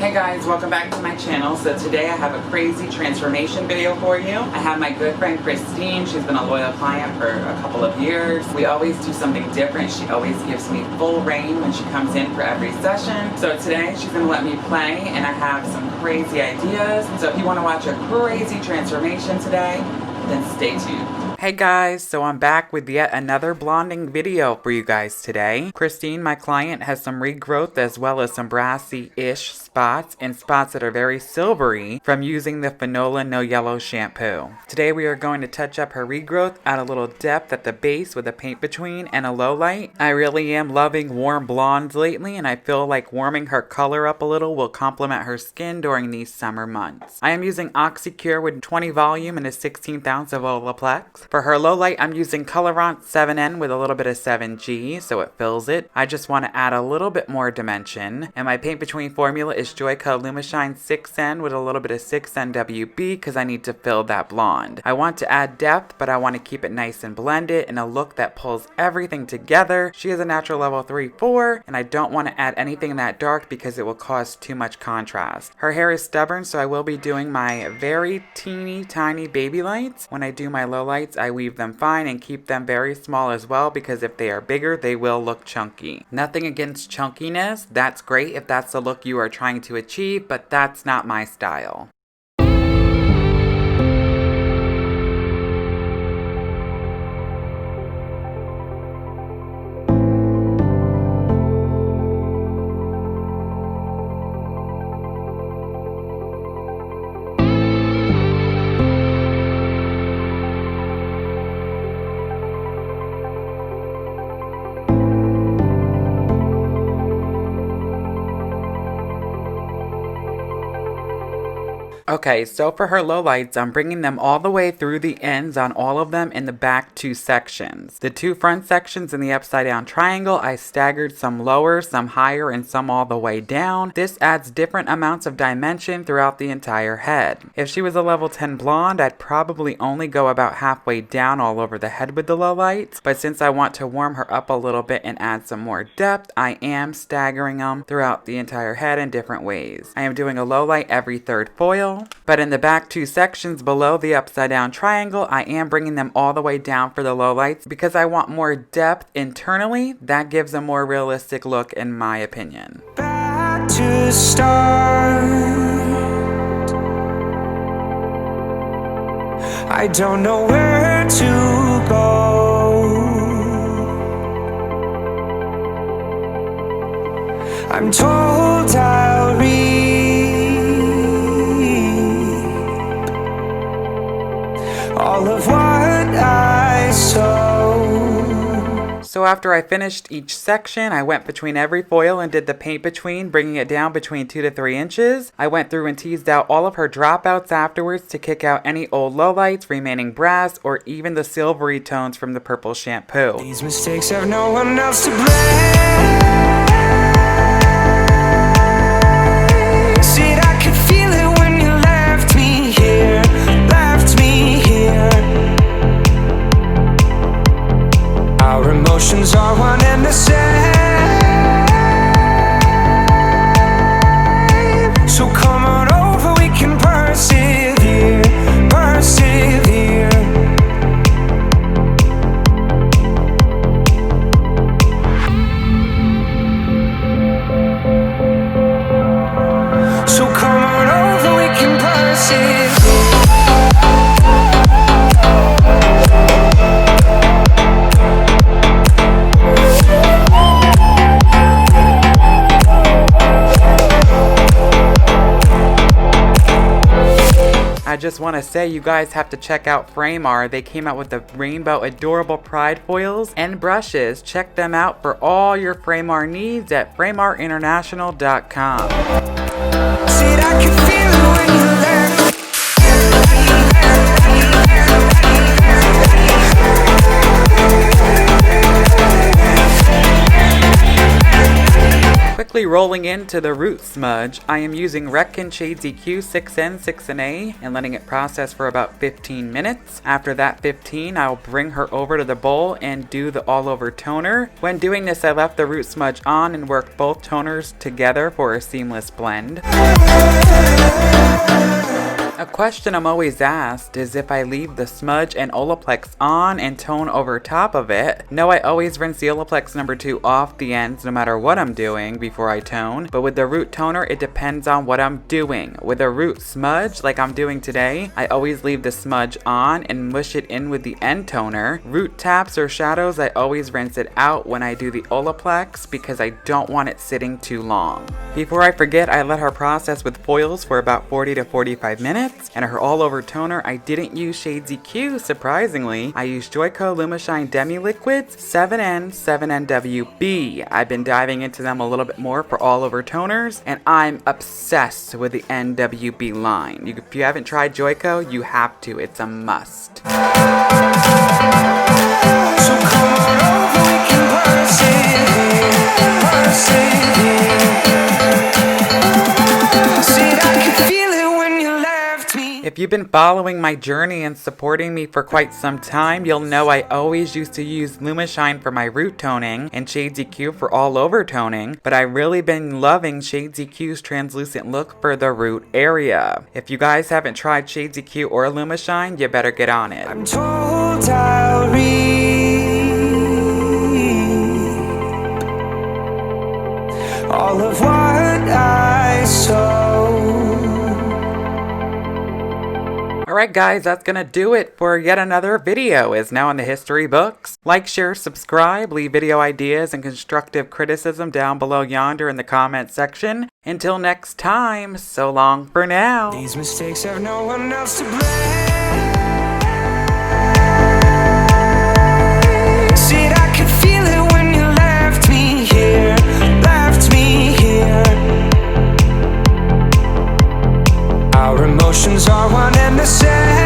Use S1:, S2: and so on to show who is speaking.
S1: Hey guys, welcome back to my channel. So today I have a crazy transformation video for you. I have my good friend Christine. She's been a loyal client for a couple of years. We always do something different. She always gives me full reign when she comes in for every session. So today she's gonna let me play and I have some crazy ideas. So if you wanna watch a crazy transformation today, then stay tuned. Hey guys, so I'm back with yet another blonding video for you guys today. Christine, my client, has some regrowth as well as some brassy-ish spots and spots that are very silvery from using the Finola No Yellow shampoo. Today we are going to touch up her regrowth, add a little depth at the base with a paint between and a Lowlight. I really am loving warm blondes lately and I feel like warming her color up a little will complement her skin during these summer months. I am using Oxycur with 20 volume and a 16th ounce of Olaplex. For her Lowlight, I'm using Colorance 7N with a little bit of 7G, so it fills it. I just want to add a little bit more dimension. And my paint between formula is Joico Lumishine 6N with a little bit of 6N WB because I need to fill that blonde. I want to add depth, but I want to keep it nice and blended in a look that pulls everything together. She is a natural level 3-4, and I don't want to add anything that dark because it will cause too much contrast. Her hair is stubborn, so I will be doing my very teeny tiny baby lights. When I do my Lowlights, I weave them fine and keep them very small as well because if they are bigger, they will look chunky. Nothing against chunkiness. That's great if that's the look you are trying to achieve, but that's not my style. Okay, so for her lowlights, I'm bringing them all the way through the ends on all of them in the back two sections. The two front sections in the upside down triangle, I staggered some lower, some higher, and some all the way down. This adds different amounts of dimension throughout the entire head. If she was a level 10 blonde, I'd probably only go about halfway down all over the head with the lowlights, but since I want to warm her up a little bit and add some more depth, I am staggering them throughout the entire head in different ways. I am doing a lowlight every third foil. But in the back two sections below the upside down triangle, I am bringing them all the way down for the lowlights because I want more depth internally. That gives a more realistic look in my opinion. Back to start. I don't know where to go. I'm told I'll read all of what I sow. So after I finished each section, I went between every foil and did the paint between, bringing it down between 2 to 3 inches. I went through and teased out all of her dropouts afterwards to kick out any old lowlights, remaining brass, or even the silvery tones from the purple shampoo. These mistakes have no one else to blame. Said I could feel it when you left me here. Our emotions are one and the same. So come on over, we can persevere, persevere. So come on over, we can persevere. I just want to say you guys have to check out Framar. They came out with the rainbow adorable pride foils and brushes. Check them out for all your Framar needs at framarinternational.com. Said I could feel it when you left. Quickly rolling into the root smudge, I am using Redken Shades EQ 6N, 6NA and letting it process for about 15 minutes. After that 15, I'll bring her over to the bowl and do the all over toner. When doing this, I left the root smudge on and worked both toners together for a seamless blend. A question I'm always asked is if I leave the smudge and Olaplex on and tone over top of it. No, I always rinse the Olaplex number 2 off the ends no matter what I'm doing before I tone, but with the root toner it depends on what I'm doing. With a root smudge like I'm doing today, I always leave the smudge on and mush it in with the end toner. Root taps or shadows, I always rinse it out when I do the Olaplex because I don't want it sitting too long. Before I forget, I let her process with foils for about 40 to 45 minutes. And her all-over toner, I didn't use Shades EQ, surprisingly. I used Joico Lumishine Demi liquids, 7N, 7NWB. I've been diving into them a little bit more for all-over toners, and I'm obsessed with the NWB line. If you haven't tried Joico, you have to. It's a must. So come on over, we can burst it, burst it. If you've been following my journey and supporting me for quite some time, you'll know I always used to use Lumishine for my root toning and Shades EQ for all over toning, but I've really been loving Shades EQ's translucent look for the root area. If you guys haven't tried Shades EQ or Lumishine, you better get on it. I'm told I'll reap all of what I sow. Alright guys, that's gonna do it for yet another video. Is now in the history books. Like, share, subscribe, leave video ideas and constructive criticism down below yonder in the comment section. Until next time, so long for now. These mistakes have no one else to blame. Said I could feel it when you left me here, left me here. Our emotions are one and the same.